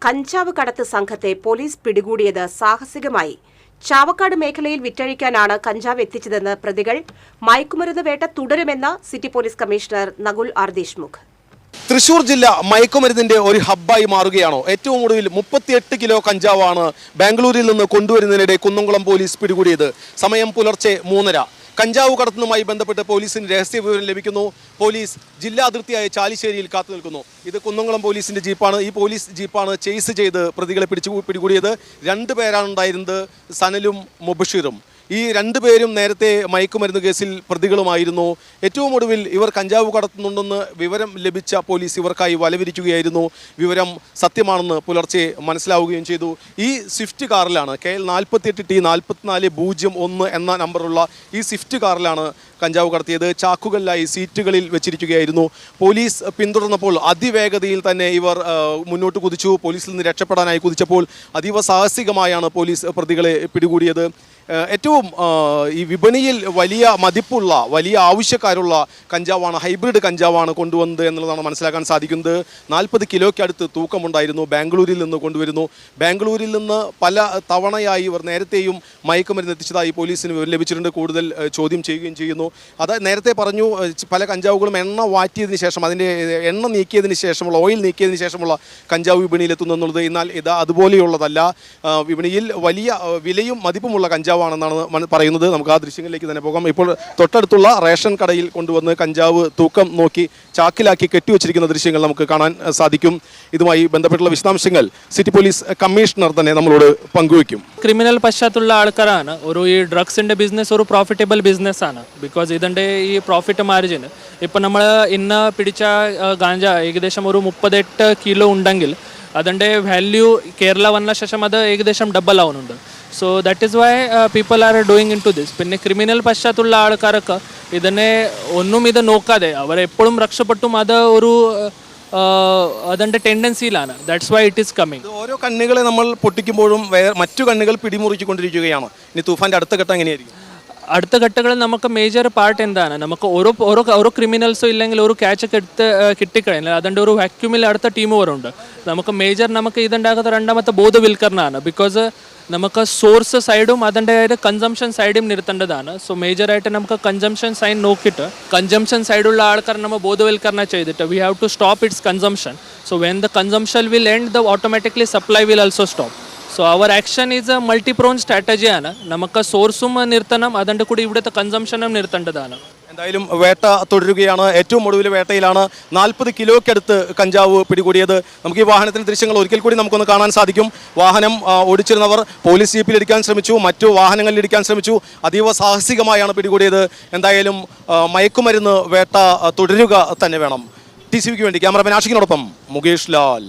കഞ്ചാവ് കടത്ത് സംഘത്തെ പോലീസ് പിടികൂടിയത് സാഹസികമായി. ചാവക്കാട് മേഖലയിൽ വിറ്റഴിക്കാനാണ് കഞ്ചാവ് എത്തിച്ചതെന്ന് പ്രതികൾ. മയക്കുമരുന്ന് വേട്ട തുടരുമെന്ന് city police commissioner Nakul R Deshmukh. Thrissur ജില്ല മയക്കുമരുന്നിന്റെ ഒരു ഹബ്ബായി മാറുകയാണോ? ഏറ്റവും ഒടുവിൽ 38 കിലോ കഞ്ചാവാണ് ബാംഗ്ലൂരിൽ നിന്ന് കൊണ്ടുവരുന്നതിനിടെ കുന്നംകുളം പോലീസ് പിടികൂടിയത്. സമയം പുലർച്ചെ 3:30. കഞ്ചാവ് കടത്തുന്നതുമായി ബന്ധപ്പെട്ട് പോലീസിന് രഹസ്യ വിവരം ലഭിക്കുന്നു. പോലീസ് ജില്ലാ അതിർത്തിയായ ചാലിശ്ശേരിയിൽ കാത്തു നിൽക്കുന്നു. ഇത് കുന്നംകുളം പോലീസിന്റെ ജീപ്പാണ്. ഈ പോലീസ് ജീപ്പാണ് ചേസ് ചെയ്ത് പ്രതികളെ പിടികൂടിയത്. 2 പേരാണ് ഉണ്ടായിരുന്നത്, സനലും മുബഷിറും. ഈ 2 പേരും നേരത്തെ മയക്കുമരുന്ന് കേസിൽ പ്രതികളുമായിരുന്നു. ഏറ്റവും ഒടുവിൽ ഇവർ കഞ്ചാവ് കടത്തുന്നുണ്ടെന്ന് വിവരം ലഭിച്ച പോലീസ് ഇവർക്കായി വലവിരിക്കുകയായിരുന്നു. വിവരം സത്യമാണെന്ന് പുലർച്ചെ മനസ്സിലാവുകയും ചെയ്തു. ഈ സ്വിഫ്റ്റ് കാറിലാണ്, KL 48T4401 എന്ന നമ്പറുള്ള ഈ സ്വിഫ്റ്റ് കാറിലാണ് കഞ്ചാവ് കടത്തിയത്. ചാക്കുകളിലായി സീറ്റുകളിൽ വെച്ചിരിക്കുകയായിരുന്നു. പോലീസ് പിന്തുടർന്നപ്പോൾ അതിവേഗതയിൽ തന്നെ ഇവർ മുന്നോട്ട് കുതിച്ചു. പോലീസിൽ നിന്ന് രക്ഷപ്പെടാനായി കുതിച്ചപ്പോൾ അതീവ സാഹസികമായാണ് പോലീസ് പ്രതികളെ പിടികൂടിയത്. ഏറ്റവും ഈ വിപണിയിൽ വലിയ മതിപ്പുള്ള, വലിയ ആവശ്യക്കാരുള്ള കഞ്ചാവാണ്, ഹൈബ്രിഡ് കഞ്ചാവാണ് കൊണ്ടുവന്നത് എന്നുള്ളതാണ് മനസ്സിലാക്കാൻ സാധിക്കുന്നത്. 40 കിലോയ്ക്ക് അടുത്ത് തൂക്കമുണ്ടായിരുന്നു. ബാംഗ്ലൂരിൽ നിന്ന് കൊണ്ടുവരുന്നു. ബാംഗ്ലൂരിൽ നിന്ന് പല തവണയായി ഇവർ നേരത്തെയും മയക്കുമരുന്ന് എത്തിച്ചതായി പോലീസിന് വിവരം ലഭിച്ചിട്ടുണ്ട്. കൂടുതൽ ചോദ്യം ചെയ്യുകയും ചെയ്യുന്നു. അത് നേരത്തെ പറഞ്ഞു, പല കഞ്ചാവുകളും എണ്ണ വാറ്റിയതിന് ശേഷം, അതിൻ്റെ എണ്ണ നീക്കിയതിന് ശേഷമുള്ള, ഓയിൽ നീക്കിയതിന് ശേഷമുള്ള കഞ്ചാവ് വിപണിയിലെത്തുന്നു എന്നുള്ളത്. എന്നാൽ ഇത് അതുപോലെയുള്ളതല്ല. വിപണിയിൽ വലിയ വിലയും മതിപ്പുമുള്ള കഞ്ചാവാണെന്നാണ് പറയുന്നത്. നമുക്ക് ആ ദൃശ്യങ്ങളിലേക്ക് തന്നെ പോകാം. ഇപ്പോൾ തൊട്ടടുത്തുള്ള റേഷൻ കടയിൽ കൊണ്ടുവന്ന് കഞ്ചാവ് തൂക്കം നോക്കി ചാക്കിലാക്കി കെട്ടിവെച്ചിരിക്കുന്ന ദൃശ്യങ്ങൾ നമുക്ക് കാണാൻ സാധിക്കും. ഇതുമായി ബന്ധപ്പെട്ടുള്ള വിശദാംശങ്ങൾ സിറ്റി പോലീസ് കമ്മീഷണർ തന്നെ നമ്മളോട് പങ്കുവയ്ക്കും. ക്രിമിനൽ പശ്ചാത്തലമുള്ള ആൾക്കാരാണ്. ഈ ഡ്രഗ്സിൻ്റെ ബിസിനസ് ഒരു പ്രോഫിറ്റബിൾ ബിസിനസ്സാണ്. ബിക്കോസ് ഇതിൻ്റെ ഈ പ്രോഫിറ്റ് മാർജിന് ഇപ്പം നമ്മൾ ഇന്ന് പിടിച്ച ഗാഞ്ച ഏകദേശം ഒരു 38 കിലോ ഉണ്ടെങ്കിൽ അതിൻ്റെ വാല്യൂ കേരള വന്ന ശേഷം അത് ഏകദേശം ഡബിൾ ആവുന്നുണ്ട്. So that is why people are doing into this. പിന്നെ ക്രിമിനൽ പശ്ചാത്തലമുള്ള ആൾക്കാർക്ക് ഇതിനെ ഒന്നും ഇത് നോക്കാതെ അവരെപ്പോഴും രക്ഷപ്പെട്ടും അത് ഒരു അതിൻ്റെ ടെൻഡൻസിയിലാണ്. That's why it is coming. ഓരോ കണ്ണുകളെ നമ്മൾ പൊട്ടിക്കുമ്പോഴും മറ്റു കണ്ണുകൾ പിടിമുറിച്ചുകൊണ്ടിരിക്കുകയാണ്. ഇനി തൂഫാൻ്റെ അടുത്ത ഘട്ടം എങ്ങനെയായിരിക്കും? അടുത്ത ഘട്ടങ്ങളിൽ നമുക്ക് മേജർ പാർട്ട് എന്താണ്, നമുക്ക് ഓരോ ക്രിമിനൽസോ ഇല്ലെങ്കിൽ ഒരു ക്യാച്ചൊക്കെ എടുത്ത് കിട്ടിക്കഴിഞ്ഞാൽ അതിൻ്റെ ഒരു വാക്യൂമിൽ അടുത്ത ടീം വരുന്നുണ്ട്. നമുക്ക് ഇതുണ്ടാകുന്ന രണ്ടാമത്തെ ബോധവൽക്കരണമാണ്. ബിക്കോസ് നമുക്ക് സോഴ്സ് സൈഡും അതിൻ്റെ കൺസംഷൻ സൈഡും നിർത്തേണ്ടതാണ്. സോ മേജറായിട്ട് നമുക്ക് കൺസംഷൻ സൈഡ് നോക്കിയിട്ട് കൺസംഷൻ സൈഡുള്ള ആൾക്കാർ നമ്മൾ ബോധവൽക്കരണം ചെയ്തിട്ട് we have to stop its consumption. So when the consumption will end, the automatically supply will also stop. So our action is a multiprong സ്ട്രാറ്റജിയാണ്. നമുക്ക് സോഴ്സും നിർത്തണം, അതിൻ്റെ കൂടി ഇവിടുത്തെ കൺസംഷനും നിർത്തേണ്ടതാണ്. എന്തായാലും വേട്ട തുടരുകയാണ്. ഏറ്റവും ഒടുവിൽ വേട്ടയിലാണ് 40 കിലോയ്ക്കടുത്ത് കഞ്ചാവ് പിടികൂടിയത്. നമുക്ക് ഈ വാഹനത്തിൻ്റെ ദൃശ്യങ്ങൾ ഒരിക്കൽ കൂടി നമുക്കൊന്ന് കാണാൻ സാധിക്കും. വാഹനം ഓടിച്ചിരുന്നവർ പോലീസ് ജീപ്പിൽ ഇടിക്കാൻ ശ്രമിച്ചു, മറ്റു വാഹനങ്ങളിൽ ഇടിക്കാൻ ശ്രമിച്ചു. അതീവ സാഹസികമായാണ് പിടികൂടിയത്. എന്തായാലും മയക്കുമരുന്ന് വേട്ട തുടരുക തന്നെ വേണം. TCVക്ക് വേണ്ടി ക്യാമറമാൻ ആഷിഖിനോടൊപ്പം മുകേഷ് ലാൽ.